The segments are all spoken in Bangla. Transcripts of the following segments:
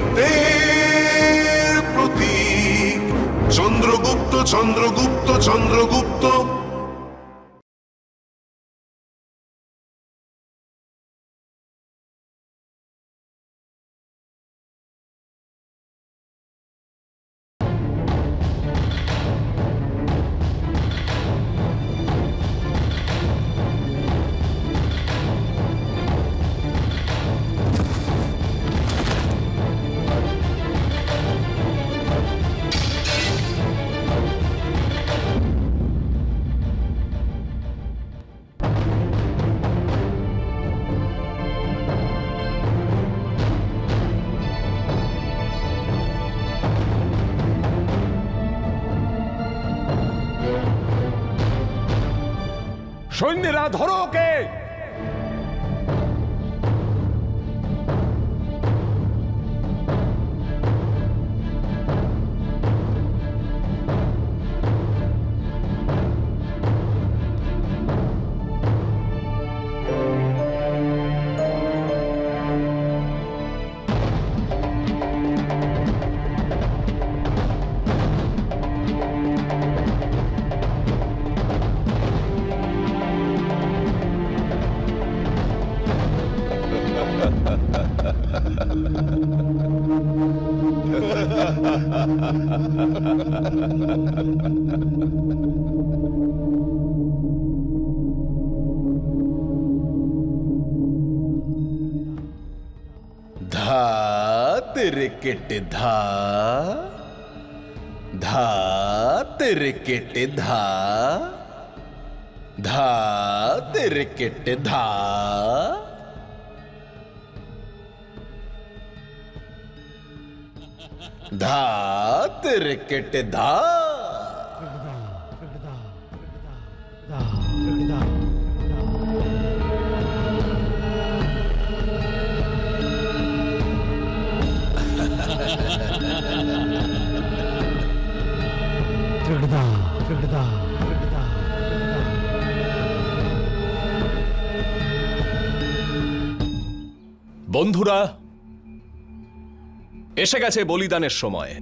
বীরত্বের প্রতীক চন্দ্রগুপ্ত চন্দ্রগুপ্ত চন্দ্রগুপ্ত। সৈন্যরা ধরো ওকে। धा तिरकिट धा धा तिरकिट धा धा तिरकिट धा धा तिरकिट धा। বন্ধুরা, এসে গেছে বলিদানের সময়,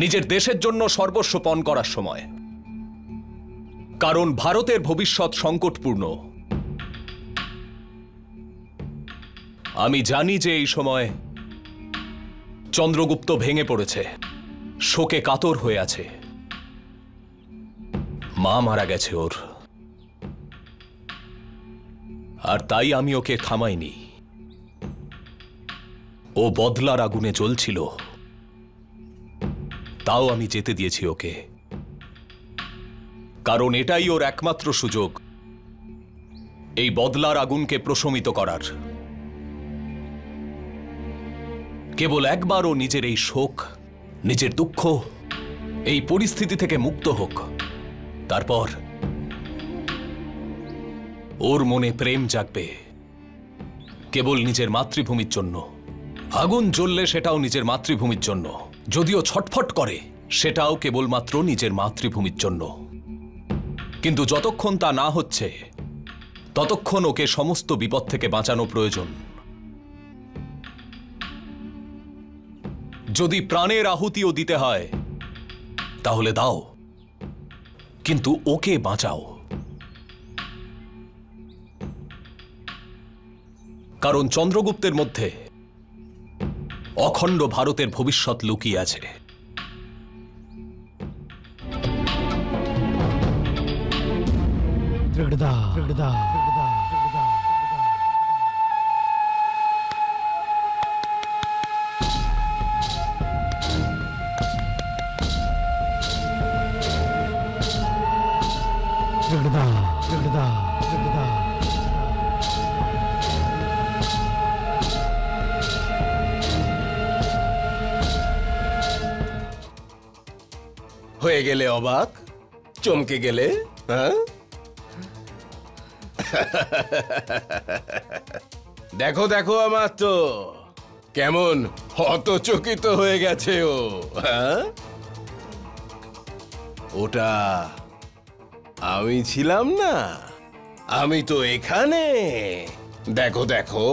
নিজের দেশের জন্য সর্বস্ব পণ করার সময়। কারণ ভারতের ভবিষ্যৎ সংকটপূর্ণ। আমি জানি যে এই সময় চন্দ্রগুপ্ত ভেঙে পড়েছে, শোকে কাতর হয়ে আছে। মা মারা গেছে ওর, আর তাই আমি ওকে থামাইনি। ও বদলার আগুনে জ্বলছিল, তাও আমি যেতে দিয়েছি ওকে। কারণ এটাই ওর একমাত্র সুযোগ এই বদলার আগুনকে প্রশমিত করার। কেবল একবার ও নিজের এই শোক, নিজের দুঃখ, এই পরিস্থিতি থেকে মুক্ত হোক, তারপর ওর মনে প্রেম জাগবে কেবল নিজের মাতৃভূমির জন্য। আগুন জ্বললে সেটাও নিজের মাতৃভূমির জন্য, যদিও ছটফট করে সেটাও কেবলমাত্র নিজের মাতৃভূমির জন্য। কিন্তু যতক্ষণ তা না হচ্ছে ততক্ষণ ওকে সমস্ত বিপদ থেকে বাঁচানো প্রয়োজন। যদি প্রাণের আহুতিও দিতে হয় তাহলে দাও, কিন্তু ওকে বাঁচাও। কারণ চন্দ্রগুপ্তের মধ্যে অখণ্ড ভারতের ভবিষ্যৎ লুকিয়ে আছে। হয়ে গেলে অবাক, চমকে গেলে, হ্যাঁ? দেখো দেখো আমার তো কেমন হতচকিত হয়ে গেছে ও, হ্যাঁ? ওটা আমি ছিলাম না, আমি তো এখানে। দেখো দেখো,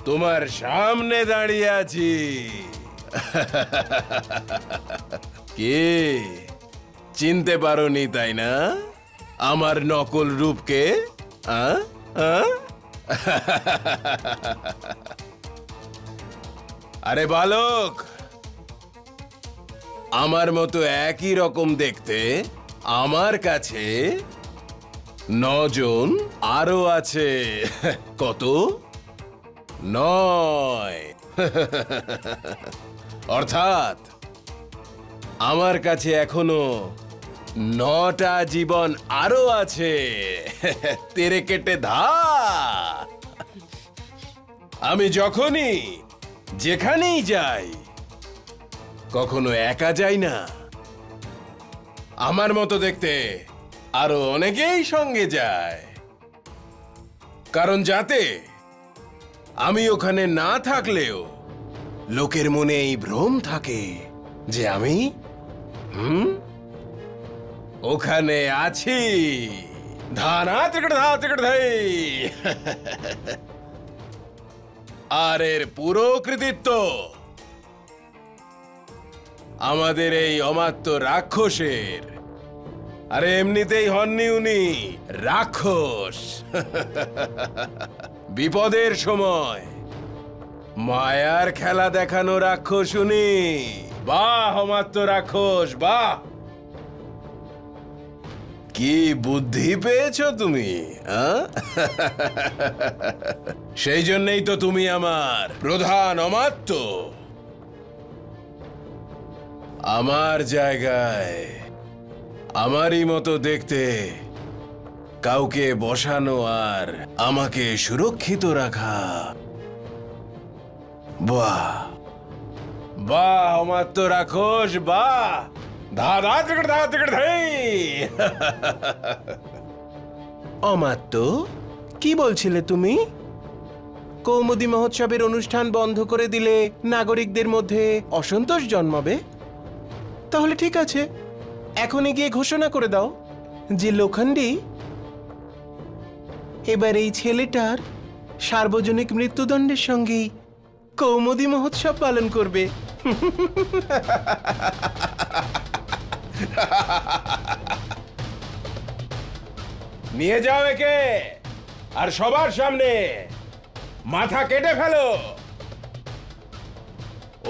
তোমার সামনে দাঁড়িয়ে আছি। কে চিনতে পারোনি তাই না আমার নকল রূপকে? আরে বালক, আমার মতো একই রকম দেখতে আমার কাছে 9 জন আরো আছে। কত? 9। অর্থাৎ আমার কাছে এখনো 9টা জীবন আরো আছে। তেরে কেটে ধা। আমি যখনই যেখানেই যাই কখনো একা যাই না। আমার মতো দেখতে আরো অনেকেই সঙ্গে যায়, কারণ যাতে আমি ওখানে না থাকলেও লোকের মনে এই ভ্রম থাকে যে আমি ওখানে আছি। ধানা ত্রিকট ধা ত্রিকট ধাই। আর এর পুরো কৃতিত্ব আমাদের এই অমাত্য রাক্ষসের। আরে এমনিতেই হননি উনি রাক্ষস। বিপদের সময় মায়ার খেলা দেখানো রাক্ষস উনি। বাহ অমাত্য রাক্ষস, বাহ! কি বুদ্ধি পেয়েছো তুমি? সেই জন্যই তো তুমি আমার প্রধান অমাত্য। আমার জায়গায় আমারই মতো দেখতে কাউকে বসানো আর আমাকে সুরক্ষিত রাখা, বাহ বাহ অমাত্য রাক্ষস, বাহ! ধা ত্রিকট ধা ত্রিকট ধাই। অমাত্য, কি বলছিলে তুমি? কৌমুদী মহোৎসবের অনুষ্ঠান বন্ধ করে দিলে নাগরিকদের মধ্যে অসন্তোষ জন্মাবে। তাহলে ঠিক আছে, এখনই গিয়ে ঘোষণা করে দাও যে লোখণ্ডী এবার এই ছেলেটার সার্বজনিক মৃত্যুদণ্ডের সঙ্গেই কৌমুদী মহোৎসব পালন করবে। নিয়ে যাও একে, আর সবার সামনে মাথা কেটে ফেলো।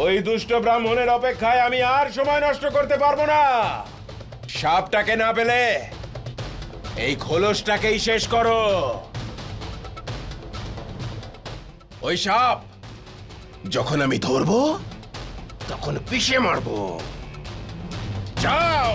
ওই দুষ্ট ব্রাহ্মণের অপেক্ষায় আমি আর সময় নষ্ট করতে পারবো না। সাপটাকে না পেলে এই খোলসটাকেই শেষ করো। ওই সাপ যখন আমি ধরবো তখন পিষে মারবো। যাও।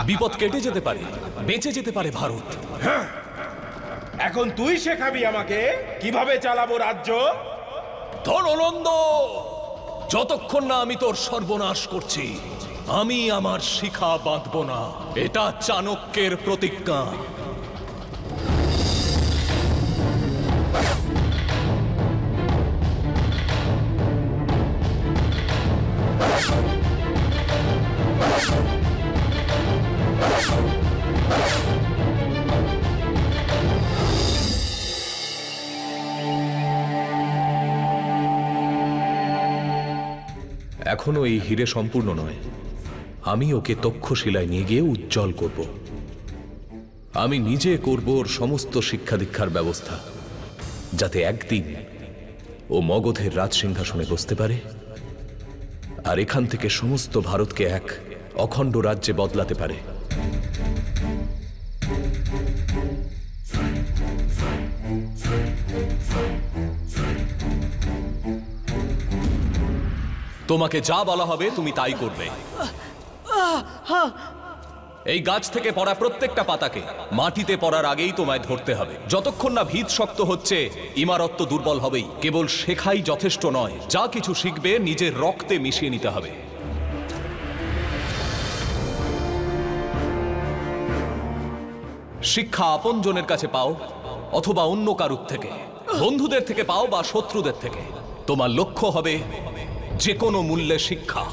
বিপদ কেটে যেতে পারে, বেঁচে যেতে পারে ভারত। এখন তুই শেখাবি আমাকে কিভাবে চালাবো রাজ্য। ধননন্দ, যতক্ষণ না আমি তোর সর্বনাশ করছি আমি আমার শিখা বাঁধব না। এটা চাণক্যের প্রতিজ্ঞা। এখনো এই হীরে সম্পূর্ণ নয়। আমি ওকে তক্ষশিলায় নিয়ে গিয়ে উজ্জ্বল করব। আমি নিজে করব ওর সমস্ত শিক্ষা দীক্ষার ব্যবস্থা, যাতে একদিন ও মগধের রাজসিংহাসনে বসতে পারে আর এখান থেকে সমস্ত ভারতকে এক অখণ্ড রাজ্যে বদলাতে পারে। তোমাকে যা বলা হবে তুমি তাই করবে। এই গাছ থেকে পড়া প্রত্যেকটা পাতাকে মাটিতে পড়ার আগেই তোমায় ধরতে হবে। যতক্ষণ না ভিত শক্ত হচ্ছে ইমারত তো দুর্বল হবেই। কেবল শেখাই যথেষ্ট নয়, যা কিছু শিখবে নিজের রক্তে মিশিয়ে নিতে হবে। শিক্ষা আপনজনের কাছে পাও অথবা অন্য কারুর থেকে, বন্ধুদের থেকে পাও বা শত্রুদের থেকে, তোমার লক্ষ্য হবে যে কোনো মূল্যে শিক্ষা।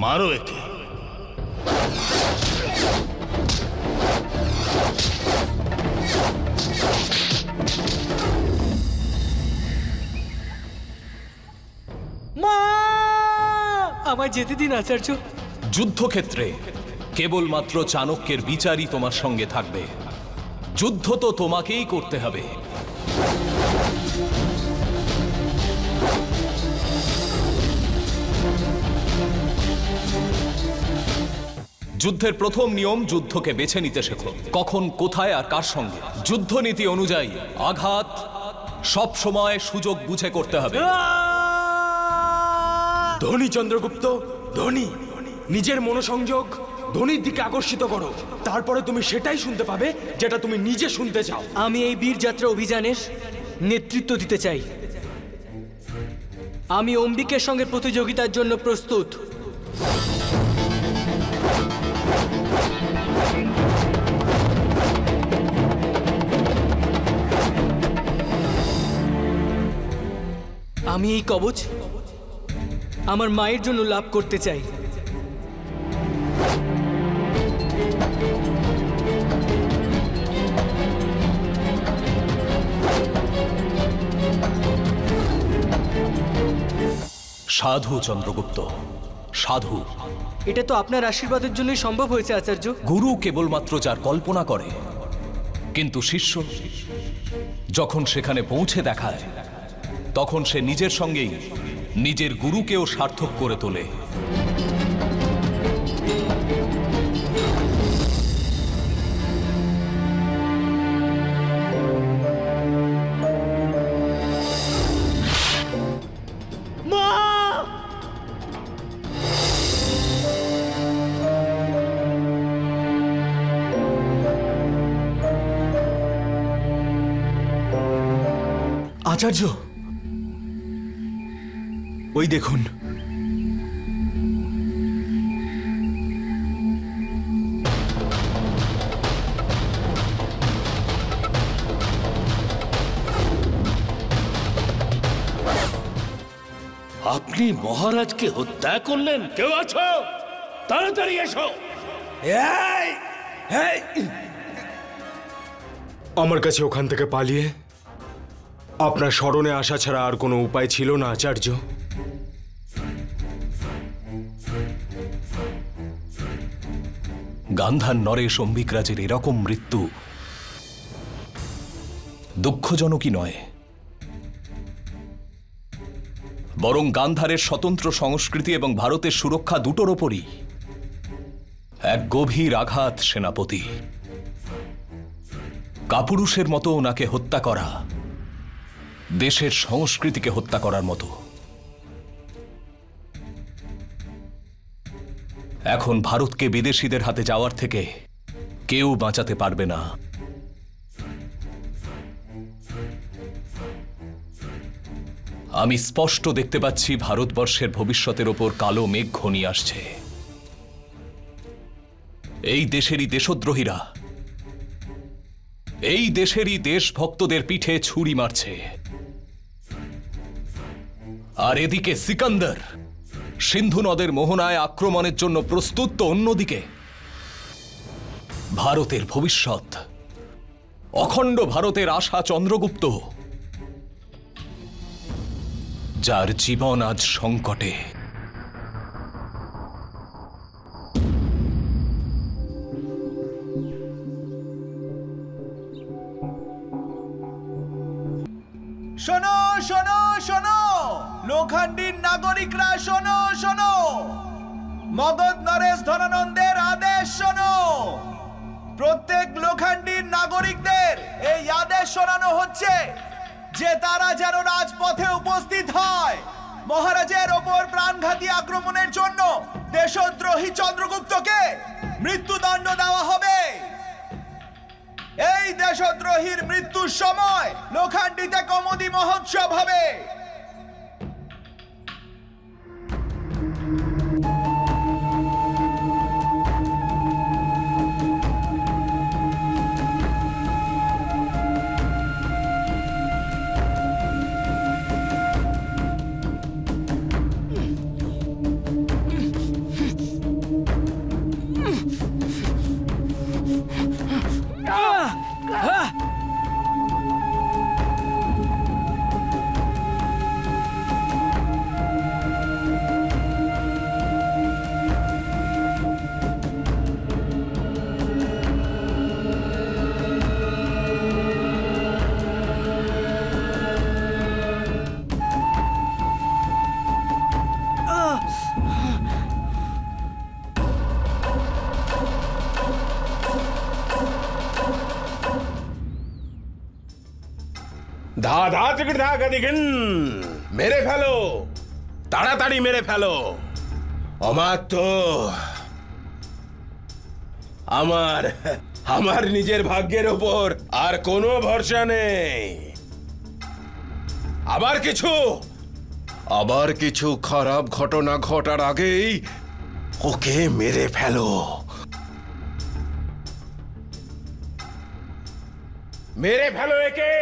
মারো একে। আমায় যেতে দিন আচার্য। যুদ্ধক্ষেত্রে কেবলমাত্র চাণক্যের বিচারই তোমার সঙ্গে থাকবে। যুদ্ধ তো তোমাকেই করতে হবে। যুদ্ধের প্রথম নিয়ম, যুদ্ধকে বেছে নিতে শেখো। কখন, কোথায় আর কার সঙ্গে। যুদ্ধনীতি অনুযায়ী আঘাত সব সময় সুযোগ বুঝে করতে হবে। ধনী চন্দ্রগুপ্ত, ধনী। নিজের মনোসংযোগ ধনীর দিকে আকর্ষিত করো, তারপরে তুমি সেটাই শুনতে পাবে যেটা তুমি নিজে শুনতে চাও। আমি এই বীরযাত্রা অভিযানের নেতৃত্ব দিতে চাই। আমি অম্বিকের সঙ্গে প্রতিযোগিতার জন্য প্রস্তুত। আমি এই কবচ আমার মায়ের জন্য লাভ করতে চাই। সাধু চন্দ্রগুপ্ত, সাধু। এটা তো আপনার আশীর্বাদের জন্যই সম্ভব হয়েছে আচার্য। গুরু কেবলমাত্র যার কল্পনা করে, কিন্তু শিষ্য যখন সেখানে পৌঁছে দেখায় তখন সে নিজের সঙ্গেই নিজের গুরুকেও সার্থক করে তোলে। আচার্য, ওই দেখুন। আপনি মহারাজকে হত্যা করলেন? কেউ আছো? তাড়াতাড়ি এসো। আমার কাছে ওখান থেকে পালিয়ে আপনার স্মরণে আসা ছাড়া আর কোনো উপায় ছিল না আচার্য। গান্ধার নরেশ অম্বিকরাজের এরকম মৃত্যু দুঃখজনকই নয়, বরং গান্ধারের স্বতন্ত্র সংস্কৃতি এবং ভারতের সুরক্ষা দুটোর ওপরই এক গভীর আঘাত। সেনাপতি, কাপুরুষের মতো ওনাকে হত্যা করা দেশের সংস্কৃতিকে হত্যা করার মতো। এখন ভারতকে বিদেশিদের হাতে যাওয়ার থেকে কেউ বাঁচাতে পারবে না। আমি স্পষ্ট দেখতে পাচ্ছি ভারতবর্ষের ভবিষ্যতের ওপর কালো মেঘ ঘনিয়ে আসছে। এই দেশেরই দেশদ্রোহীরা এই দেশেরই দেশভক্তদের পিঠে ছুরি মারছে, আর এদিকে সিকান্দার সিন্ধু নদের মোহনায় আক্রমণের জন্য প্রস্তুত। তো অন্যদিকে ভারতের ভবিষ্যৎ, অখণ্ড ভারতের আশা চন্দ্রগুপ্ত, যার জীবন আজ সংকটে। শোনো শোনো শোনো, লোখান্ডির নাগরিকরা শোনো শোনো, মগধ নরেশ ধনানন্দের আদেশ শোনো। প্রত্যেক লোখান্ডির নাগরিকদের এই আদেশ শোনানো হচ্ছে যে তারা যেন রাজপথে উপস্থিত হয়। মহারাজের ওপর প্রাণঘাতী আক্রমণের জন্য দেশদ্রোহী চন্দ্রগুপ্তকে মৃত্যুদণ্ড দেওয়া হবে। এই দেশদ্রোহীর মৃত্যুর সময় লোখান্ডিতে কৌমুদী মহোৎসব হবে। ধা ধা টিকিট ধা গদিগিন, মেরে ফেলো, তাড়াতাড়ি মেরে ফেলো। অমাত্য, আমার নিজের ভাগ্যের ওপর আর কোনো ভরসা নেই। আবার কিছু খারাপ ঘটনা ঘটার আগেই ওকে মেরে ফেলো। মেরে ফেলো একে।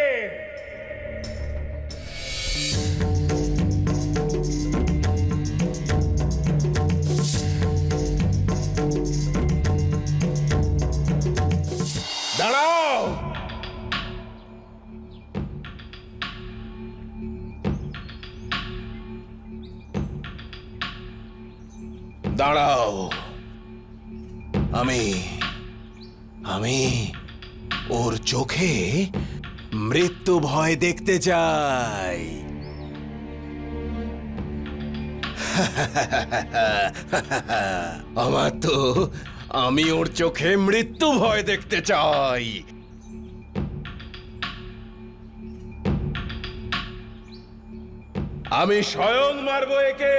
দাঁড়াও, দাঁড়াও। আমি ওর চোখে মৃত্যু ভয় দেখতে চাই। আমার তো, আমি ওর চোখে মৃত্যু ভয় দেখতে চাই। আমি স্বয়ং মারবো একে।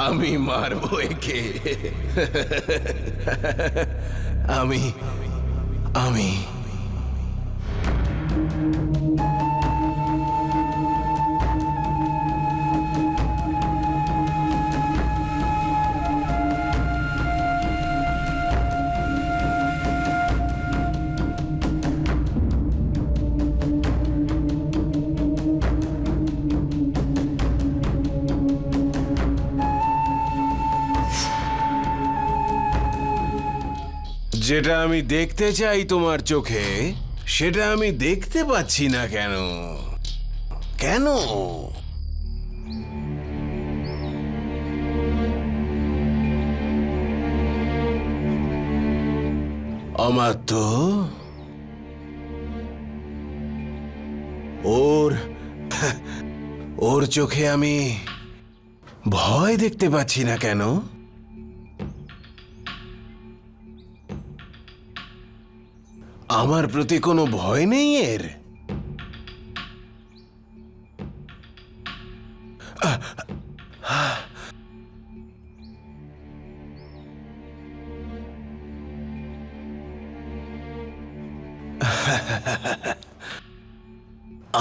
আমি মারবো একে। আমি যেটা আমি দেখতে চাই তোমার চোখে, সেটা আমি দেখতে পাচ্ছি না কেন? কেন? অমাত্য, ওর চোখে আমি ভয় দেখতে পাচ্ছি না কেন? আমার প্রতি কোনো ভয় নেই এর?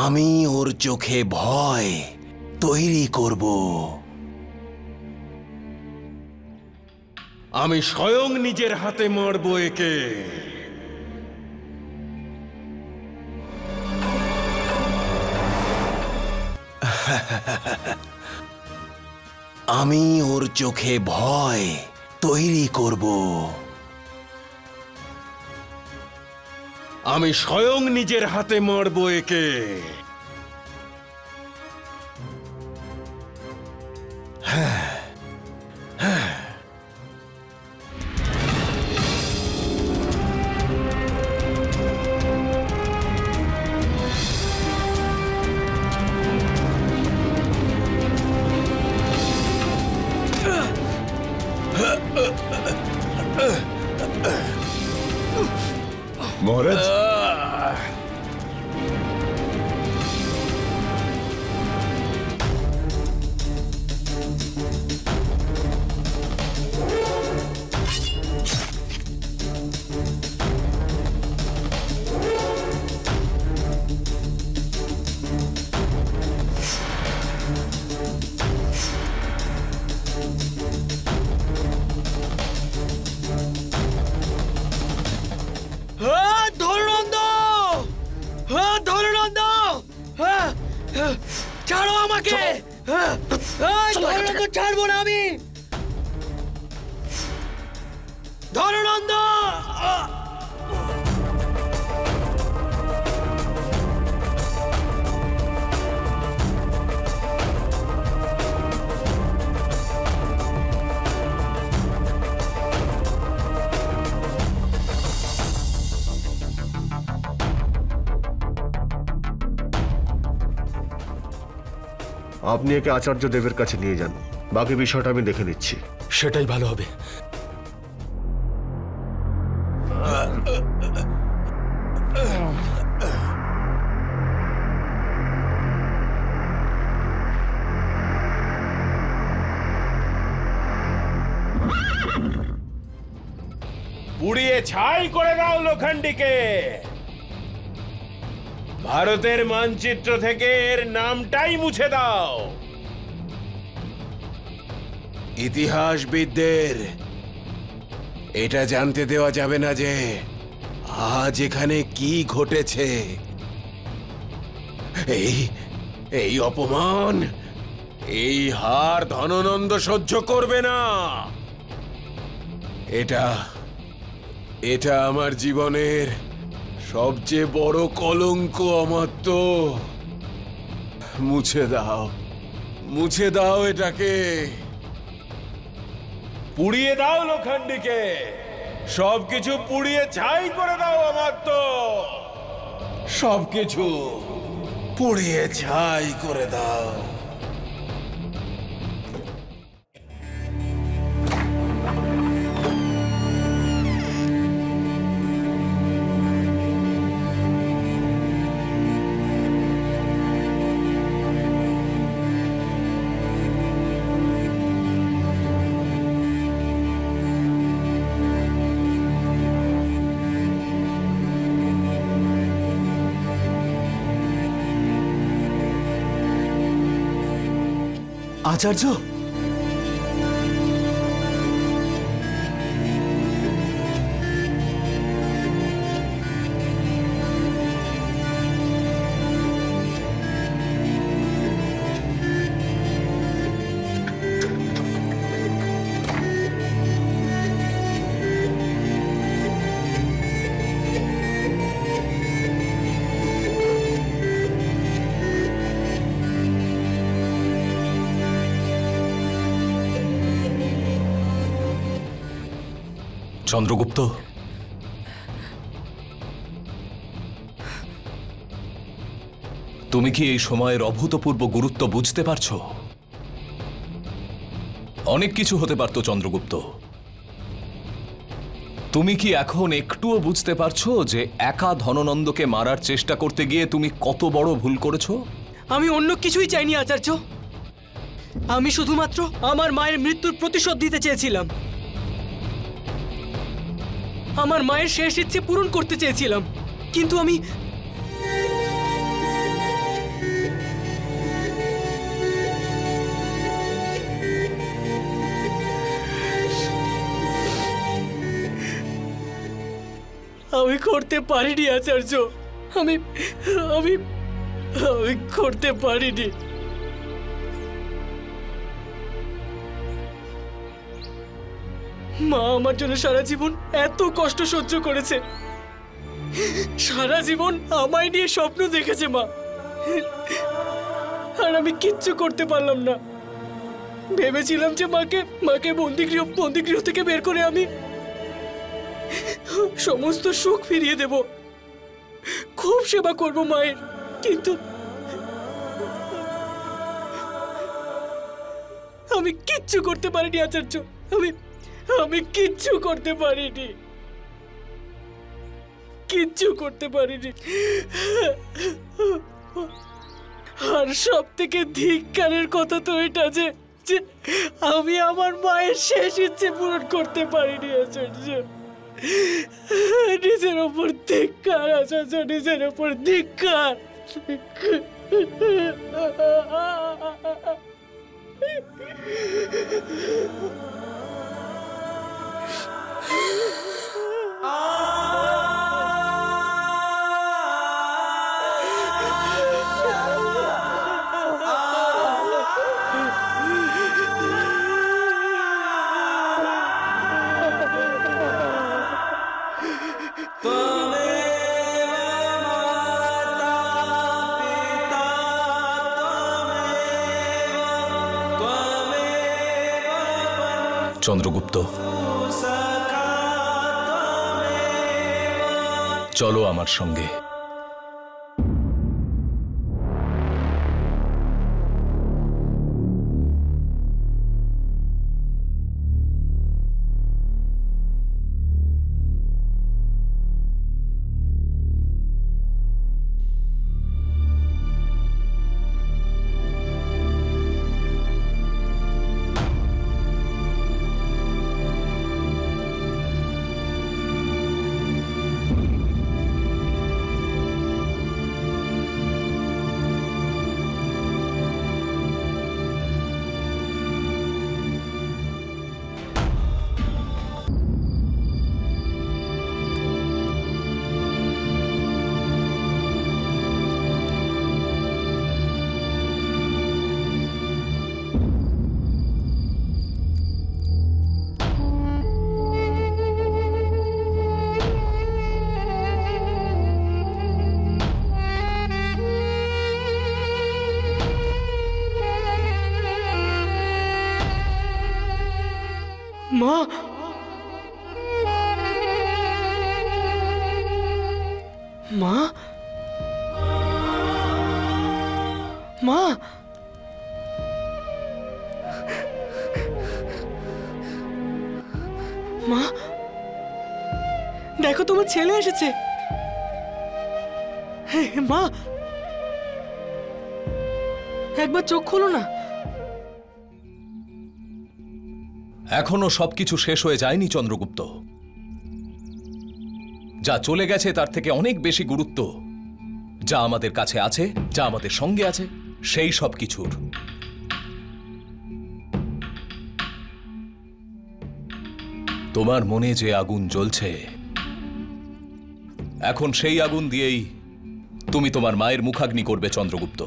আমি ওর চোখে ভয় তৈরি করব। আমি স্বয়ং নিজের হাতে মারব একে। আমি ওর চোখে ভয় তৈরি করব। আমি স্বয়ং নিজের হাতে মারব একে। মহারাজ, আমাকে! ধননন্দন ছাড়বো না আমি! ধননন্দন! আপনি একে আচার্য দেবের কাছে নিয়ে যান, বাকি বিষয়টা আমি দেখে নিচ্ছি। সেটাই ভালো হবে। পুড়িয়ে ছাই করে দাও লোখান্ডিকে। ভারতের মানচিত্র থেকে এর নামটাই মুছে দাও। ইতিহাসবিদদের এটা জানতে দেওয়া যাবে না যে আজ এখানে কি ঘটেছে। এই অপমান, এই হার ধননন্দ সহ্য করবে না। এটা আমার জীবনের সবচেয়ে বড় কলঙ্ক। আমার তো মুছে দাও এটাকে। পুড়িয়ে দাও লোখান্ডিকে, সবকিছু পুড়িয়ে ছাই করে দাও। আমার তো সবকিছু পুড়িয়ে ছাই করে দাও। আচার্য, চন্দ্রগুপ্ত, তুমি কি এই সময়ের অভূতপূর্ব গুরুত্ব বুঝতে পারছো? অনেক কিছু হতে পারত চন্দ্রগুপ্ত। তুমি কি এখন একটুও বুঝতে পারছো যে একা ধননন্দকে মারার চেষ্টা করতে গিয়ে তুমি কত বড় ভুল করেছো? আমি অন্য কিছুই চাইনি আচার্য। আমি শুধুমাত্র আমার মায়ের মৃত্যুর প্রতিশোধ দিতে চেয়েছিলাম। আমার মায়ের শেষ ইচ্ছে পূরণ করতে চেয়েছিলাম, কিন্তু আমি করতে পারিনি আচার্য। আমি আমি আমি করতে পারিনি। মা আমার জন্য সারা জীবন এত কষ্ট সহ্য করেছে, সারা জীবন আমায় নিয়ে স্বপ্ন দেখেছে মা, আর আমি কিচ্ছু করতে পারলাম না। ভেবেছিলাম যে মাকে বন্দিগৃহ থেকে বের করে আমি সমস্ত সুখ ফিরিয়ে দেব, খুব সেবা করব মায়ের, কিন্তু আমি কিচ্ছু করতে পারিনি আচার্য। আমি কিচ্ছু করতে পারিনি, কিচ্ছু করতে পারিনি। আর সব থেকে ধিক্কারের কথা তো এটা যে আমি আমার মায়ের শেষ ইচ্ছে পূরণ করতে পারিনি আচার্য। নিজের ওপর ধিক্কার আচার্য, নিজের ওপর ধিক্কার। চন্দ্রগুপ্ত, চলো আমার সঙ্গে। মা, মা, মা, মা, দেখো তোমার ছেলে এসেছে। মা, একবার চোখ খোলো না। এখনো সবকিছু শেষ হয়ে যায়নি চন্দ্রগুপ্ত। যা চলে গেছে তার থেকে অনেক বেশি গুরুত্ব যা আমাদের কাছে আছে, যা আমাদের সঙ্গে আছে, সেই সব কিছুর। তোমার মনে যে আগুন জ্বলছে, এখন সেই আগুন দিয়েই তুমি তোমার মায়ের মুখাগ্নি করবে চন্দ্রগুপ্ত।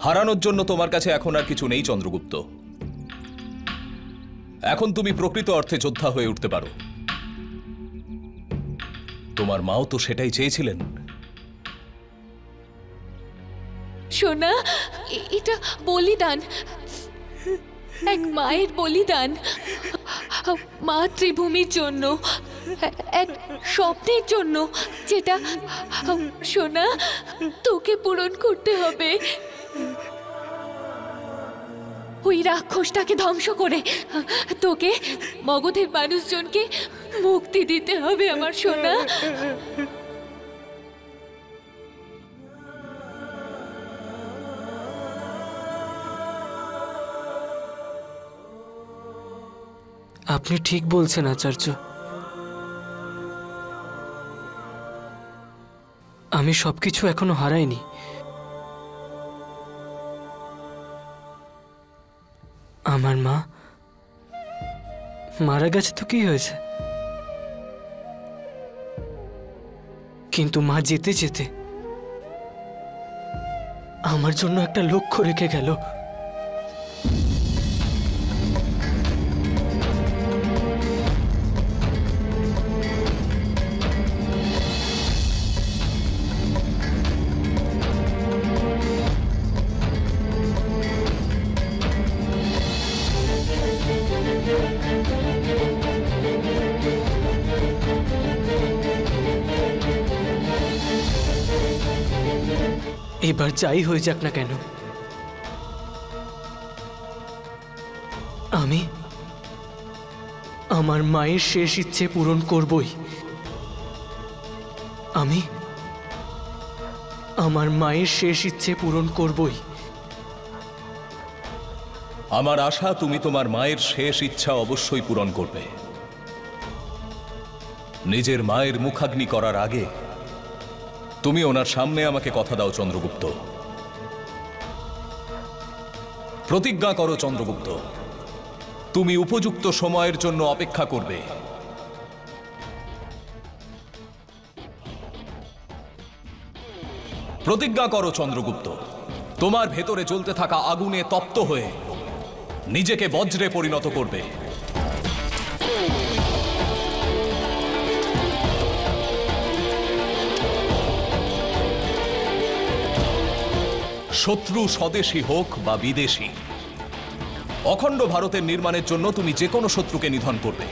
হারানোর জন্য তোমার কাছে এখন আর কিছু নেই চন্দ্রগুপ্ত। এখন তুমি প্রকৃত অর্থে যোদ্ধা হয়ে উঠতে পারো। তোমার মাও তো সেটাই চেয়েছিলেন। সোনা, এটা বলিদান, এক মায়ের বলিদান, মাতৃভূমির জন্য, এক স্বপ্নের জন্য, যেটা সোনা তোকে পূরণ করতে হবে। ওই রাক্ষসটাকে ধ্বংস করে তোকে মগধের মানুষজনকে মুক্তি দিতে হবে আমার সোনা। আপনি ঠিক বলছেন আচার্য। আমি সবকিছু এখনো হারাইনি। আমার মা মারা গেছে তো কি হয়েছে, কিন্তু মা যেতে যেতে আমার জন্য একটা লক্ষ্য রেখে গেল। এবার যাই হয়ে যাক না কেন, আমি আমার মায়ের শেষ ইচ্ছে পূরণ করবই। আমি আমার মায়ের শেষ ইচ্ছে পূরণ করবই। আমার আশা তুমি তোমার মায়ের শেষ ইচ্ছা অবশ্যই পূরণ করবে। নিজের মায়ের মুখাগ্নি করার আগে তুমি ওনার সামনে আমাকে কথা দাও চন্দ্রগুপ্ত। প্রতিজ্ঞা করো চন্দ্রগুপ্ত, তুমি উপযুক্ত সময়ের জন্য অপেক্ষা করবে। প্রতিজ্ঞা করো চন্দ্রগুপ্ত, তোমার ভেতরে জ্বলতে থাকা আগুনে তপ্ত হয়ে নিজেকে বজ্রে পরিণত করবে। শত্রু স্বদেশী হোক বা বিদেশি, অখণ্ড ভারতের নির্মাণের জন্য তুমি যে কোনো শত্রুকে নিধন করবে।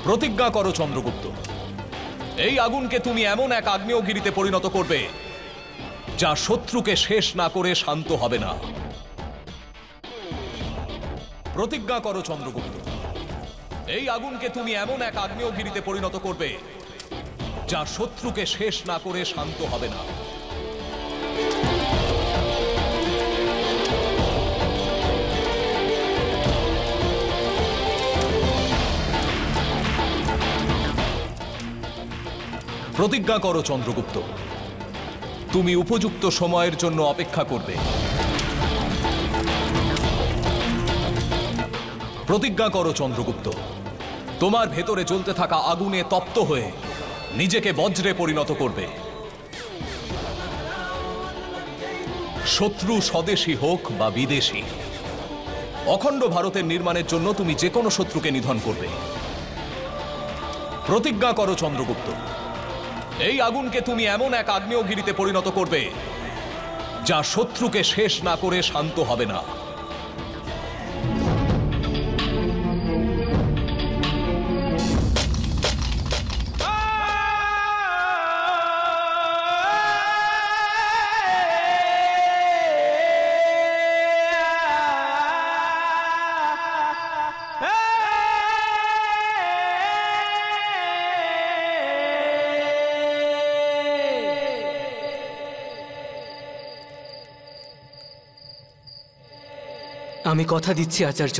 প্রতিজ্ঞা করো চন্দ্রগুপ্ত, এই আগুনকে তুমি এমন এক আগ্নেয়গিরিতে পরিণত করবে যা শত্রুকে শেষ না করে শান্ত হবে না। প্রতিজ্ঞা করো চন্দ্রগুপ্ত, এই আগুনকে তুমি এমন এক আগ্নেয়গিরিতে পরিণত করবে যা শত্রুকে শেষ না করে শান্ত হবে না। প্রতিজ্ঞা করো চন্দ্রগুপ্ত, তুমি উপযুক্ত সময়ের জন্য অপেক্ষা করবে। প্রতিজ্ঞা করো চন্দ্রগুপ্ত, তোমার ভেতরে জ্বলতে থাকা আগুনে তপ্ত হয়ে নিজেকে বজ্রে পরিণত করবে। শত্রু স্বদেশী হোক বা বিদেশি, অখণ্ড ভারতের নির্মাণের জন্য তুমি যে কোনো শত্রুকে নিধন করবে। প্রতিজ্ঞা করো চন্দ্রগুপ্ত, এই আগুনকে তুমি এমন এক আগ্নেয়গিরিতে পরিণত করবে যা শত্রুকে শেষ না করে শান্ত হবে না। আমি কথা দিচ্ছি আচার্য,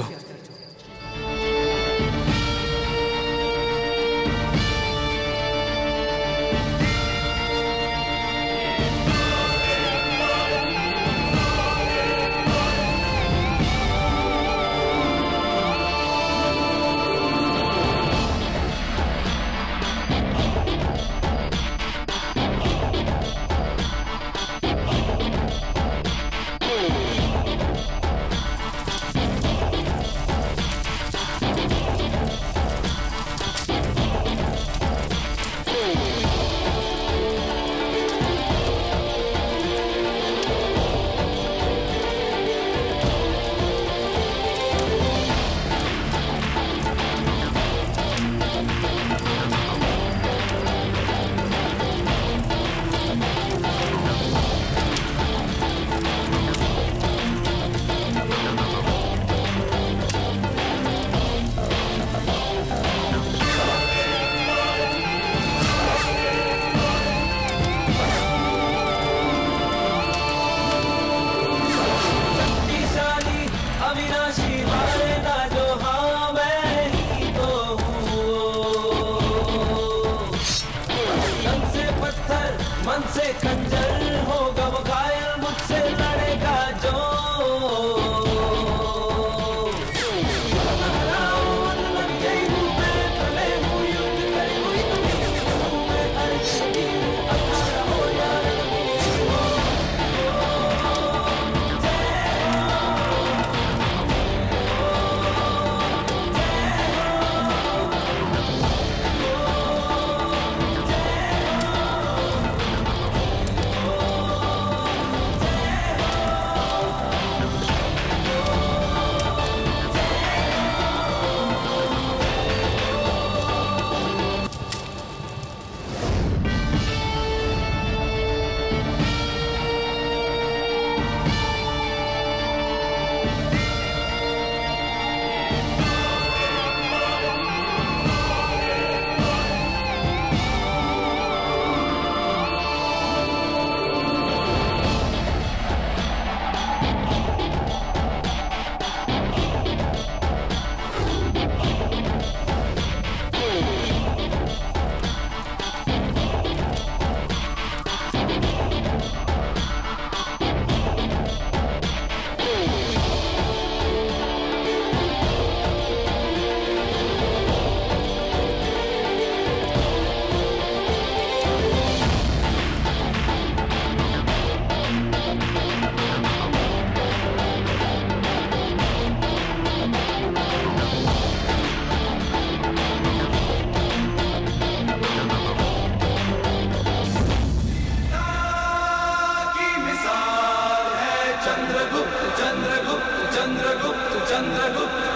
चंद्रगुप्त चंद्रगुप्त चंद्रगुप्त चंद्रगुप्त